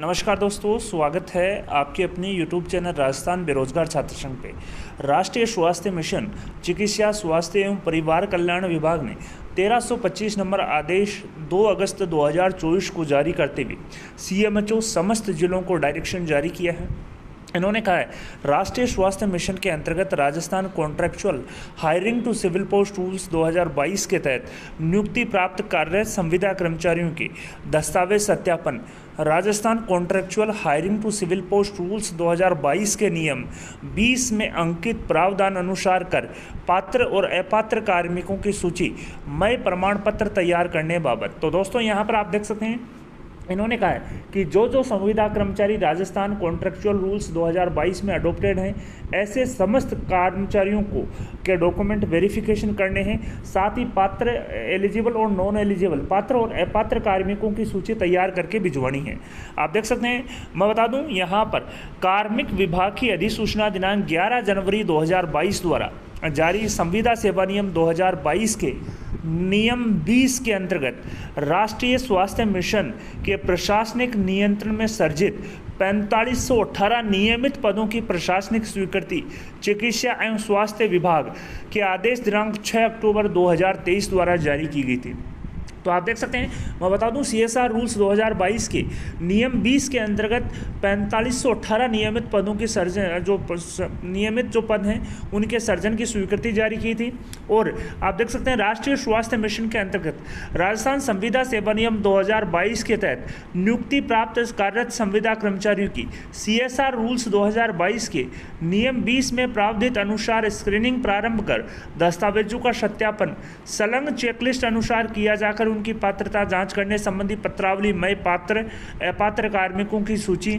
नमस्कार दोस्तों, स्वागत है आपके अपने YouTube चैनल राजस्थान बेरोजगार छात्र संघ पे। राष्ट्रीय स्वास्थ्य मिशन चिकित्सा स्वास्थ्य एवं परिवार कल्याण विभाग ने 1325 नंबर आदेश 2 अगस्त 2024 को जारी करते हुए CMHO समस्त जिलों को डायरेक्शन जारी किया है। इन्होंने कहा है, राष्ट्रीय स्वास्थ्य मिशन के अंतर्गत Rajasthan contractual hiring to civil post rules 2022 के तहत नियुक्ति प्राप्त कार्यरत संविदा कर्मचारियों के दस्तावेज सत्यापन, Rajasthan contractual hiring to civil post rules 2022 के नियम 20 में अंकित प्रावधान अनुसार कर पात्र और अपात्र कार्मिकों की सूची मय प्रमाण पत्र तैयार करने बाबत। तो दोस्तों, यहाँ पर आप देख सकते हैं, इन्होंने कहा है कि जो संविदा कर्मचारी राजस्थान कॉन्ट्रैक्चुअल रूल्स 2022 में अडोप्टेड हैं, ऐसे समस्त कर्मचारियों को के डॉक्यूमेंट वेरिफिकेशन करने हैं। साथ ही पात्र, एलिजिबल और नॉन एलिजिबल, पात्र और अपात्र कार्मिकों की सूची तैयार करके भिजवानी है। आप देख सकते हैं, मैं बता दूं, यहाँ पर कार्मिक विभाग की अधिसूचना दिनांक 11 जनवरी 2022 द्वारा जारी संविदा सेवा नियम 2022 के नियम 20 के अंतर्गत राष्ट्रीय स्वास्थ्य मिशन के प्रशासनिक नियंत्रण में सर्जित 4518 नियमित पदों की प्रशासनिक स्वीकृति चिकित्सा एवं स्वास्थ्य विभाग के आदेश दिनांक 6 अक्टूबर 2023 द्वारा जारी की गई थी। तो आप देख सकते हैं, मैं बता दूं, CSR रूल्स 2022 के नियम 20 के अंतर्गत 4518 नियमित पदों की नियमित जो पद हैं उनके सर्जन की स्वीकृति जारी की थी। और आप देख सकते हैं, राष्ट्रीय स्वास्थ्य मिशन के अंतर्गत राजस्थान संविदा सेवा नियम 2022 के तहत नियुक्ति प्राप्त कार्यरत संविदा कर्मचारियों की CSR रूल्स 2022 के नियम 20 में प्रावधानित अनुसार स्क्रीनिंग प्रारंभ कर दस्तावेजों का सत्यापन संलग्न चेकलिस्ट अनुसार किया जाकर उनकी पात्रता जांच करने संबंधी पत्रावली मय पात्र अपात्र कार्मिकों की सूची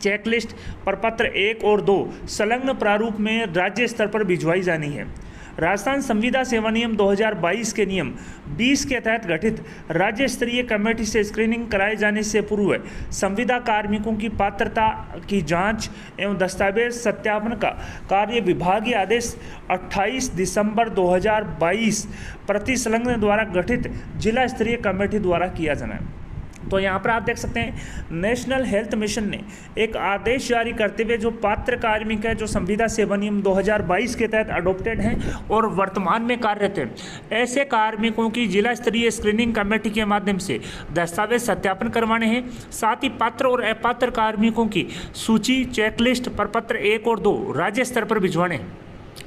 चेकलिस्ट प्रपत्र 1 और 2 संलग्न प्रारूप में राज्य स्तर पर भिजवाई जानी है। राजस्थान संविदा सेवा नियम 2022 के नियम 20 के तहत गठित राज्य स्तरीय कमेटी से स्क्रीनिंग कराए जाने से पूर्व संविदा कार्मिकों की पात्रता की जांच एवं दस्तावेज सत्यापन का कार्य विभागीय आदेश 28 दिसंबर 2022 प्रति संलग्न द्वारा गठित जिला स्तरीय कमेटी द्वारा किया जाना है। तो यहाँ पर आप देख सकते हैं, नेशनल हेल्थ मिशन ने एक आदेश जारी करते हुए जो पात्र कार्मिक है, जो संविदा सेवा नियम 2022 के तहत अडोप्टेड हैं और वर्तमान में कार्यरत हैं, ऐसे कार्मिकों की जिला स्तरीय स्क्रीनिंग कमेटी के माध्यम से दस्तावेज सत्यापन करवाने हैं। साथ ही पात्र और अपात्र कार्मिकों की सूची चेकलिस्ट प्रपत्र 1 और 2 राज्य स्तर पर भिजवाने हैं।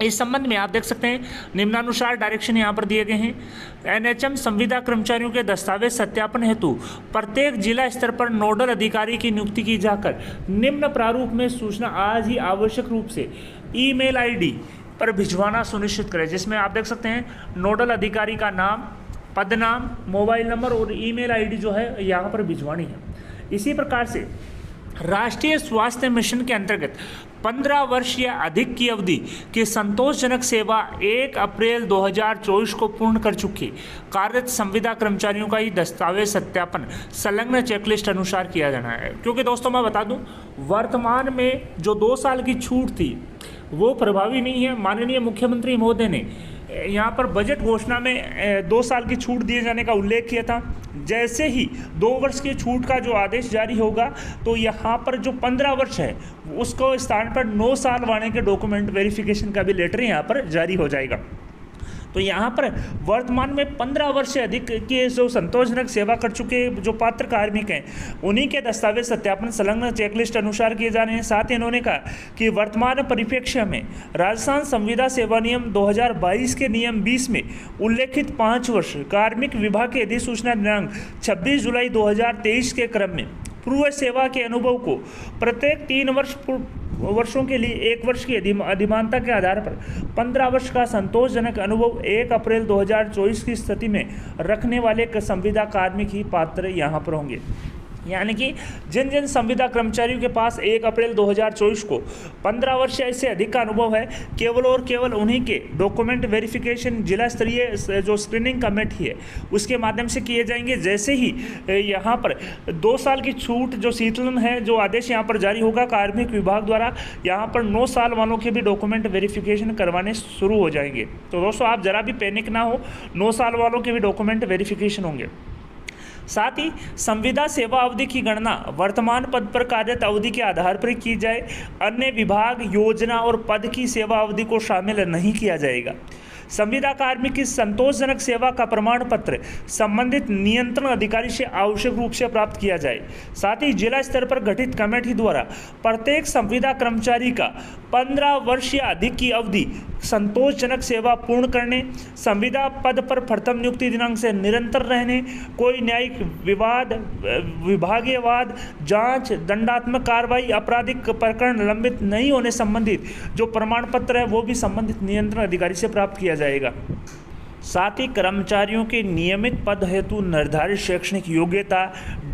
इस संबंध में आप देख सकते हैं, निम्नानुसार डायरेक्शन यहाँ पर दिए गए हैं। NHM संविदा कर्मचारियों के दस्तावेज सत्यापन हेतु प्रत्येक जिला स्तर पर नोडल अधिकारी की नियुक्ति की जाकर निम्न प्रारूप में सूचना आज ही आवश्यक रूप से ईमेल ID पर भिजवाना सुनिश्चित करें, जिसमें आप देख सकते हैं नोडल अधिकारी का नाम, पद नाम, मोबाइल नंबर और ईमेल ID जो है यहाँ पर भिजवानी है। इसी प्रकार से राष्ट्रीय स्वास्थ्य मिशन के अंतर्गत 15 वर्ष या अधिक की अवधि की संतोषजनक सेवा 1 अप्रैल 2024 को पूर्ण कर चुकी कार्यरत संविदा कर्मचारियों का ही दस्तावेज सत्यापन संलग्न चेकलिस्ट अनुसार किया जाना है। क्योंकि दोस्तों, मैं बता दूं, वर्तमान में जो 2 साल की छूट थी वो प्रभावी नहीं है। माननीय मुख्यमंत्री महोदय ने यहाँ पर बजट घोषणा में 2 साल की छूट दिए जाने का उल्लेख किया था। जैसे ही 2 वर्ष की छूट का जो आदेश जारी होगा, तो यहाँ पर जो 15 वर्ष है उसको स्थान पर 9 साल वाले के डॉक्यूमेंट वेरिफिकेशन का भी लेटर यहाँ पर जारी हो जाएगा। तो यहाँ पर वर्तमान में 15 वर्ष से अधिक के जो संतोषजनक सेवा कर चुके जो पात्र कार्मिक हैं, उन्हीं के दस्तावेज सत्यापन संलग्न चेकलिस्ट अनुसार किए जा रहे हैं। साथ ही इन्होंने कहा कि वर्तमान परिप्रेक्ष्य में राजस्थान संविदा सेवा नियम 2022 के नियम 20 में उल्लेखित 5 वर्ष कार्मिक विभाग की अधिसूचना दिनांक 26 जुलाई 2023 के क्रम में पूर्व सेवा के अनुभव को प्रत्येक 3 वर्षों के लिए 1 वर्ष की अधिमानता के आधार पर 15 वर्ष का संतोषजनक अनुभव 1 अप्रैल 2024 की स्थिति में रखने वाले संविदा कार्मिक ही पात्र यहाँ पर होंगे। यानी कि जिन संविदा कर्मचारियों के पास 1 अप्रैल 2024 को 15 वर्ष या इससे अधिक का अनुभव है, केवल और केवल उन्हीं के डॉक्यूमेंट वेरिफिकेशन जिला स्तरीय जो स्क्रीनिंग कमेटी है उसके माध्यम से किए जाएंगे। जैसे ही यहाँ पर 2 साल की छूट जो शीतलन है, जो आदेश यहाँ पर जारी होगा कार्मिक विभाग द्वारा, यहाँ पर 9 साल वालों के भी डॉक्यूमेंट वेरिफिकेशन करवाने शुरू हो जाएंगे। तो दोस्तों, आप जरा भी पैनिक ना हो, 9 साल वालों के भी डॉक्यूमेंट वेरिफिकेशन होंगे। साथ ही संविदा सेवा अवधि की गणना वर्तमान पद पर कार्यरत अवधि के आधार पर की जाए। अन्य विभाग, योजना और पद की सेवा अवधि को शामिल नहीं किया जाएगा। संविदा कार्मिक की संतोषजनक सेवा का प्रमाण पत्र संबंधित नियंत्रण अधिकारी से आवश्यक रूप से प्राप्त किया जाए। साथ ही जिला स्तर पर गठित कमेटी द्वारा प्रत्येक संविदा कर्मचारी का 15 वर्ष या अधिक की अवधि संतोषजनक सेवा पूर्ण करने, संविदा पद पर प्रथम नियुक्ति दिनांक से निरंतर रहने, कोई न्यायिक विवाद, विभागीय वाद, जांच, दंडात्मक कार्रवाई, आपराधिक प्रकरण लंबित नहीं होने संबंधित जो प्रमाण पत्र है वो भी संबंधित नियंत्रण अधिकारी से प्राप्त किया जाएगा। साथ ही कर्मचारियों के नियमित पद हेतु निर्धारित शैक्षणिक योग्यता,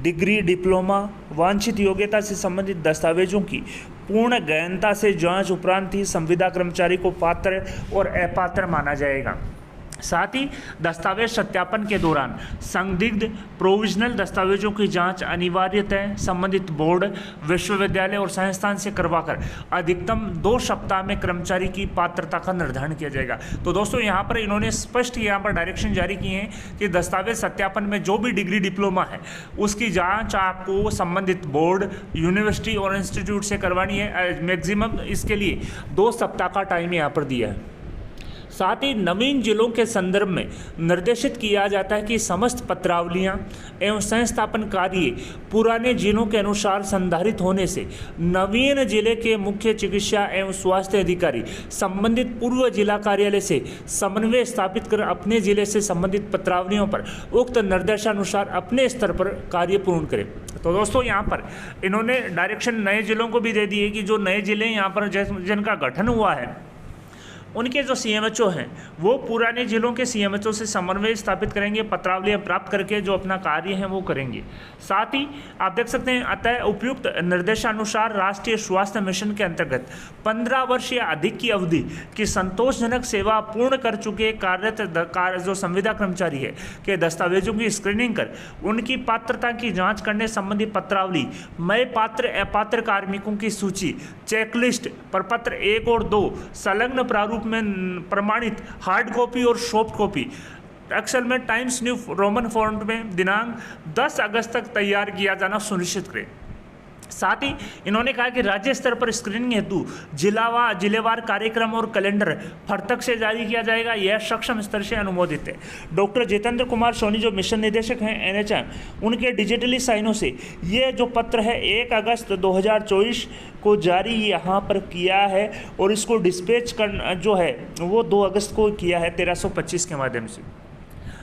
डिग्री, डिप्लोमा, वांछित योग्यता से संबंधित दस्तावेजों की पूर्ण गहनता से जांच उपरांत ही संविदा कर्मचारी को पात्र और अपात्र माना जाएगा। साथ ही दस्तावेज सत्यापन के दौरान संदिग्ध प्रोविजनल दस्तावेजों की जांच अनिवार्यतः संबंधित बोर्ड, विश्वविद्यालय और संस्थान से करवाकर अधिकतम 2 सप्ताह में कर्मचारी की पात्रता का निर्धारण किया जाएगा। तो दोस्तों यहाँ पर इन्होंने स्पष्ट यहाँ पर डायरेक्शन जारी किए हैं कि दस्तावेज सत्यापन में जो भी डिग्री, डिप्लोमा है उसकी जाँच आपको संबंधित बोर्ड, यूनिवर्सिटी और इंस्टीट्यूट से करवानी है। मैक्सिमम इसके लिए 2 सप्ताह का टाइम यहाँ पर दिया है। साथ ही नवीन जिलों के संदर्भ में निर्देशित किया जाता है कि समस्त पत्रावलियां एवं संस्थापन कार्य पुराने जिलों के अनुसार संधारित होने से नवीन जिले के मुख्य चिकित्सा एवं स्वास्थ्य अधिकारी संबंधित पूर्व जिला कार्यालय से समन्वय स्थापित कर अपने जिले से संबंधित पत्रावलियों पर उक्त निर्देशानुसार अपने स्तर पर कार्य पूर्ण करें। तो दोस्तों यहाँ पर इन्होंने डायरेक्शन नए जिलों को भी दे दी है कि जो नए जिले यहाँ पर जिनका गठन हुआ है उनके जो सीएमएचओ हैं वो पुराने जिलों के सीएमएचओ से समन्वय स्थापित करेंगे, पत्रावलियाँ प्राप्त करके जो अपना कार्य है वो करेंगे। साथ ही आप देख सकते हैं अतः उपयुक्त निर्देशानुसार राष्ट्रीय स्वास्थ्य मिशन के अंतर्गत 15 वर्ष या अधिक की अवधि की संतोषजनक सेवा पूर्ण कर चुके कार्यरत जो संविदा कर्मचारी है के दस्तावेजों की स्क्रीनिंग कर उनकी पात्रता की जाँच करने संबंधी पत्रावली मय पात्र अपात्र कार्मिकों की सूची, चेकलिस्ट, प्रपत्र 1 और 2 संलग्न प्रारूप में प्रमाणित हार्ड कॉपी और सॉफ्ट कॉपी एक्सेल में टाइम्स न्यू रोमन फॉन्ट में दिनांक 10 अगस्त तक तैयार किया जाना सुनिश्चित करें। साथ ही इन्होंने कहा कि राज्य स्तर पर स्क्रीनिंग हेतु जिलेवार कार्यक्रम और कैलेंडर फरतक से जारी किया जाएगा। यह सक्षम स्तर से अनुमोदित है। डॉक्टर जितेंद्र कुमार सोनी जो मिशन निदेशक हैं एनएचएम, उनके डिजिटली साइनों से ये जो पत्र है 1 अगस्त 2024 को जारी यहाँ पर किया है और इसको डिस्पैच करना जो है वो 2 अगस्त को किया है 1325 के माध्यम से।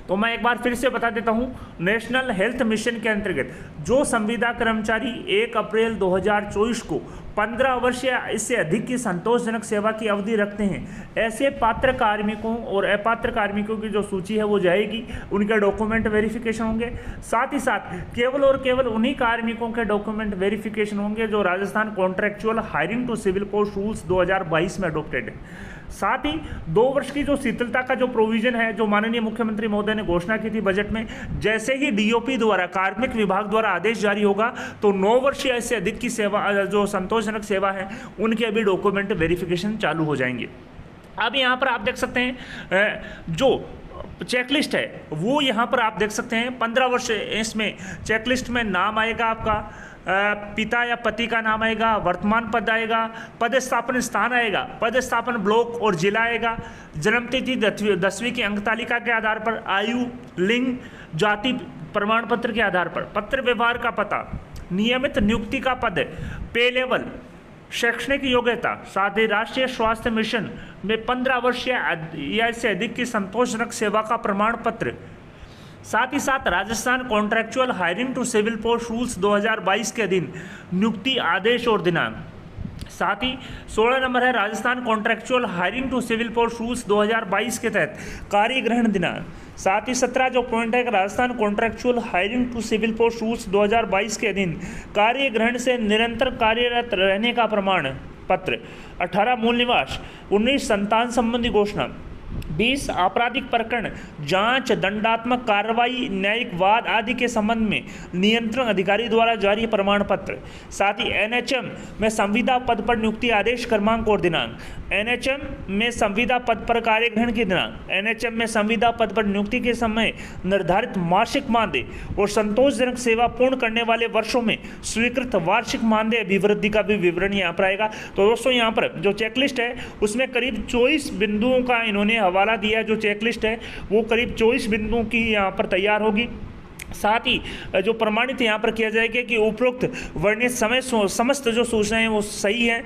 तो मैं एक बार फिर से बता देता हूं, नेशनल हेल्थ मिशन के अंतर्गत जो संविदा कर्मचारी 1 अप्रैल 2024 को 15 वर्ष या इससे अधिक की संतोषजनक सेवा की अवधि रखते हैं, ऐसे पात्र कार्मिकों और अपात्र कार्मिकों की जो सूची है वो जाएगी, उनके डॉक्यूमेंट वेरिफिकेशन होंगे। साथ ही साथ केवल और केवल उन्हीं कार्मिकों के डॉक्यूमेंट वेरिफिकेशन होंगे जो Rajasthan contractual hiring to civil post rules 2022 में अडोप्टेड है। साथ ही 2 वर्ष की जो शीतलता का जो प्रोविजन है जो माननीय मुख्यमंत्री महोदय ने घोषणा की थी बजट में, जैसे ही डीओपी द्वारा कार्मिक विभाग द्वारा आदेश जारी होगा तो 9 वर्ष या इससे अधिक की सेवा जो संतोषजनक सेवा है उनके अभी डॉक्यूमेंट वेरिफिकेशन चालू हो जाएंगे। अब यहाँ पर आप देख सकते हैं जो चेकलिस्ट है वो यहाँ पर आप देख सकते हैं 15 वर्ष, इसमें चेकलिस्ट में नाम आएगा आपका, पिता या पति का नाम आएगा, वर्तमान पद आएगा, पदस्थापन स्थान आएगा, पदस्थापन ब्लॉक और जिला आएगा, जन्मतिथि 10वीं की अंक तालिका के आधार पर, आयु, लिंग, जाति प्रमाण पत्र के आधार पर, पत्र व्यवहार का पता, नियमित नियुक्ति का पद, पे लेवल, शैक्षणिक योग्यता, साथ ही राष्ट्रीय स्वास्थ्य मिशन में 15 वर्ष या इससे अधिक की संतोषजनक सेवा का प्रमाण पत्र, साथ ही साथ Rajasthan contractual hiring to civil post rules 2022 के अधीन नियुक्ति आदेश और दिनांक। साथ ही 16 नंबर है Rajasthan contractual hiring to civil post rules 2022 के तहत कार्य ग्रहण दिनांक। साथ ही 17 जो पॉइंट है Rajasthan contractual hiring to civil post rules 2022 के अधीन कार्य ग्रहण से निरंतर कार्यरत रहने का प्रमाण पत्र। 18 मूल निवास, 19 संतान संबंधी घोषणा, 20 आपराधिक प्रकरण, जांच, दंडात्मक कार्रवाई, न्यायिक वाद आदि के संबंध में नियंत्रण अधिकारी द्वारा जारी प्रमाण पत्र। साथ ही एनएचएम में संविदा पद पर नियुक्ति आदेश क्रमांक और दिनांक, एनएचएम में संविदा पद पर कार्यग्रहण की दिनांक, एनएचएम में संविदा पद पर नियुक्ति के समय निर्धारित मासिक मानदेय और संतोषजनक सेवा पूर्ण करने वाले वर्षों में स्वीकृत वार्षिक मानदेय अभिवृद्धि का भी विवरण यहाँ पर आएगा। तो दोस्तों यहाँ पर जो चेकलिस्ट है उसमें करीब 24 बिंदुओं का इन्होंने हवाला दिया। जो चेकलिस्ट है वो करीब 24 बिंदुओं की यहाँ पर तैयार होगी। साथ ही जो प्रमाणित यहाँ पर किया जाएगा कि उपरोक्त वर्णित समस्त जो सूचनाएं हैं वो सही हैं,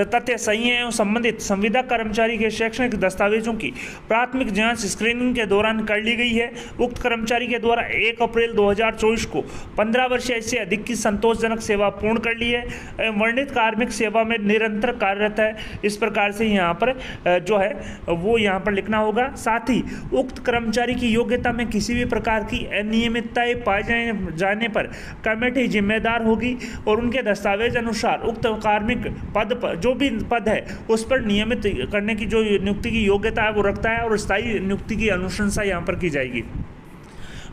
तथ्य सही हैं और संबंधित संविदा कर्मचारी के शैक्षणिक दस्तावेजों की प्राथमिक जांच स्क्रीनिंग के दौरान कर ली गई है। उक्त कर्मचारी के द्वारा 1 अप्रैल 2024 को 15 वर्ष से अधिक की संतोषजनक सेवा पूर्ण कर ली है, वर्णित कार्मिक सेवा में निरंतर कार्यरत है। इस प्रकार से यहाँ पर जो है वो यहाँ पर लिखना होगा। साथ ही उक्त कर्मचारी की योग्यता में किसी भी प्रकार की अनियमितता पाए जाने पर कमेटी जिम्मेदार होगी और उनके दस्तावेज अनुसार उक्त कार्मिक पद पर जो भी पद है उस पर नियमित करने की जो नियुक्ति की योग्यता है वो रखता है और स्थायी नियुक्ति की अनुशंसा यहाँ पर की जाएगी।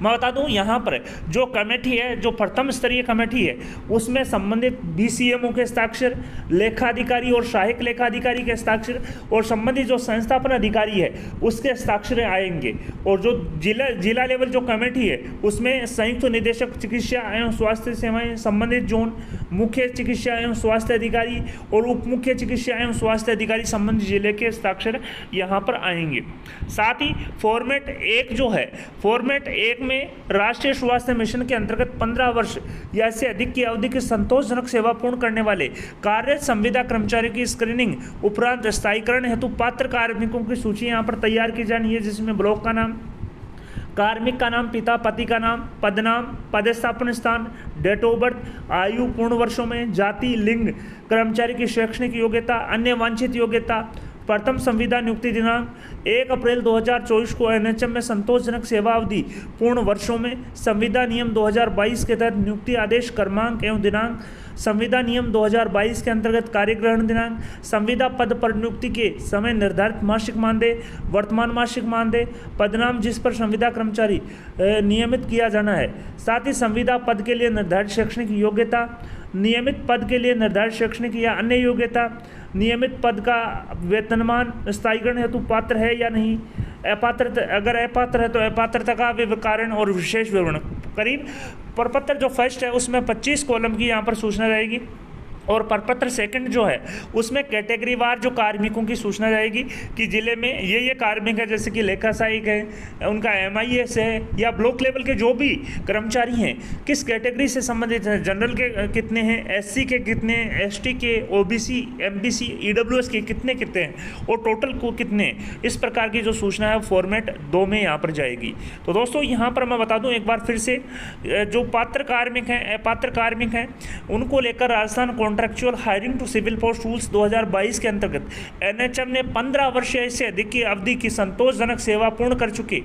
मैं बता दूं यहाँ पर जो कमेटी है, जो प्रथम स्तरीय कमेटी है, उसमें संबंधित बीसीएमओ के हस्ताक्षर, लेखाधिकारी और सहायक लेखाधिकारी के हस्ताक्षर और संबंधित जो संस्थापन अधिकारी है उसके हस्ताक्षर आएंगे। और जो जिला लेवल जो कमेटी है उसमें संयुक्त निदेशक चिकित्सा एवं स्वास्थ्य सेवाएं, संबंधित जोन, मुख्य चिकित्सा एवं स्वास्थ्य अधिकारी और उप मुख्य चिकित्सा एवं स्वास्थ्य अधिकारी संबंधित जिले के हस्ताक्षर यहाँ पर आएंगे। साथ ही फॉर्मेट 1 जो है, फॉर्मेट 1 में राष्ट्रीय स्वास्थ्य मिशन के अंतर्गत 15 वर्ष या इससे अधिक की अवधि की संतोषजनक सेवा पूर्ण करने वाले कार्यरत संविदा कर्मचारियों की स्क्रीनिंग उपरांत स्थायीकरण हेतु पात्र कार्मिकों की सूची यहाँ पर तैयार की जानी है, जिसमें ब्लॉक का नाम, कार्मिक का नाम, पिता पति का नाम, पदनाम, पदस्थापन स्थान, डेट ऑफ बर्थ, आयु पूर्ण वर्षों में, जाति, लिंग, कर्मचारी की शैक्षणिक योग्यता, अन्य वांछित योग्यता, प्रथम संविदा नियुक्ति दिनांक 1 अप्रैल 2024 को एनएचएम में संतोषजनक सेवा अवधि पूर्ण वर्षों में, संविदा नियम 2022 के तहत नियुक्ति आदेश क्रमांक एवं दिनांक, संविदा नियम 2022 के अंतर्गत कार्यग्रहण दिनांक, संविदा पद पर नियुक्ति के समय निर्धारित मासिक मानदेय, वर्तमान मासिक मानदेय, पदनाम जिस पर संविदा कर्मचारी नियमित किया जाना है, साथ ही संविदा पद के लिए निर्धारित शैक्षणिक योग्यता, नियमित पद के लिए निर्धारित शैक्षणिक या अन्य योग्यता, नियमित पद का वेतनमान, स्थायीकरण हेतु पात्र है या नहीं, अपात्र अगर अपात्र है तो अपात्रता का कारण और विशेष विवरण। करीब प्रपत्र जो फर्स्ट है उसमें 25 कॉलम की यहाँ पर सूचना रहेगी और प्रपत्र सेकंड जो है उसमें कैटेगरी वार जो कार्मिकों की सूचना रहेगी कि जिले में ये कार्मिक है, जैसे कि लेखा सहायक है, उनका MIS है, या ब्लॉक लेवल के जो भी कर्मचारी हैं किस कैटेगरी से संबंधित हैं, जनरल के कितने हैं, SC के कितने हैं, ST के, OBC, MBC, EWS के कितने हैं और टोटल को कितने, इस प्रकार की जो सूचना है फॉर्मेट 2 में यहाँ पर जाएगी। तो दोस्तों यहाँ पर मैं बता दूँ एक बार फिर से, जो पात्र कार्मिक हैं, अपात्र कार्मिक हैं, उनको लेकर Rajasthan contractual hiring to civil post rules 2022 के अंतर्गत एनएचएम ने 15 वर्ष से अधिक की अवधि की संतोषजनक सेवा पूर्ण कर चुके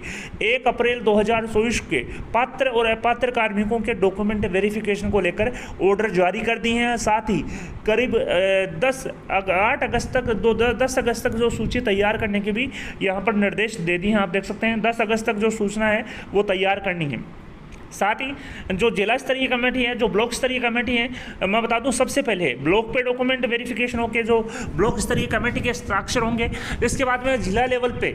1 अप्रैल 2024 के पात्र और अपात्र कार्मिकों के डॉक्यूमेंट वेरिफिकेशन को लेकर ऑर्डर जारी कर दिए हैं। साथ ही करीब 10 अगस्त तक जो सूची तैयार करने के भी यहाँ पर निर्देश दे दिए हैं। आप देख सकते हैं 10 अगस्त तक जो सूचना है वो तैयार करनी है। साथ ही जो जिला स्तरीय कमेटी है, जो ब्लॉक स्तरीय कमेटी है, मैं बता दूं सबसे पहले ब्लॉक पे डॉक्यूमेंट वेरिफिकेशन होके जो ब्लॉक स्तरीय कमेटी के हस्ताक्षर होंगे, इसके बाद में जिला लेवल पे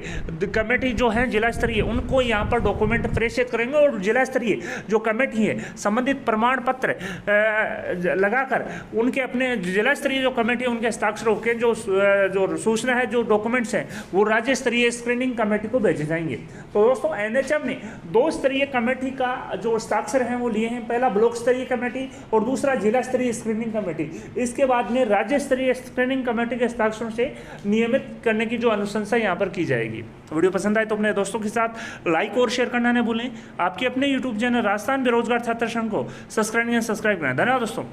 कमेटी जो है जिला स्तरीय उनको यहाँ पर डॉक्यूमेंट प्रेषित करेंगे और जिला स्तरीय जो कमेटी है संबंधित प्रमाण पत्र लगाकर उनके अपने जिला स्तरीय जो कमेटी है उनके हस्ताक्षर होकर जो सूचना है, जो डॉक्यूमेंट्स हैं वो राज्य स्तरीय स्क्रीनिंग कमेटी को भेजे जाएंगे। तो दोस्तों एनएचएम ने 2 स्तरीय कमेटी का जो हस्ताक्षर हैं वो लिए हैं, पहला ब्लॉक स्तरीय कमेटी और दूसरा जिला स्तरीय स्क्रीनिंग कमेटी। इसके बाद में राज्य स्तरीय स्क्रीनिंग कमेटी के हस्ताक्षरों से नियमित करने की जो अनुशंसा यहाँ पर की जाएगी। वीडियो पसंद आए तो अपने दोस्तों के साथ लाइक और शेयर करना न भूलें। आपके अपने यूट्यूब चैनल राजस्थान बेरोजगार छात्र संघ को सब्सक्राइब करें। धन्यवाद दोस्तों।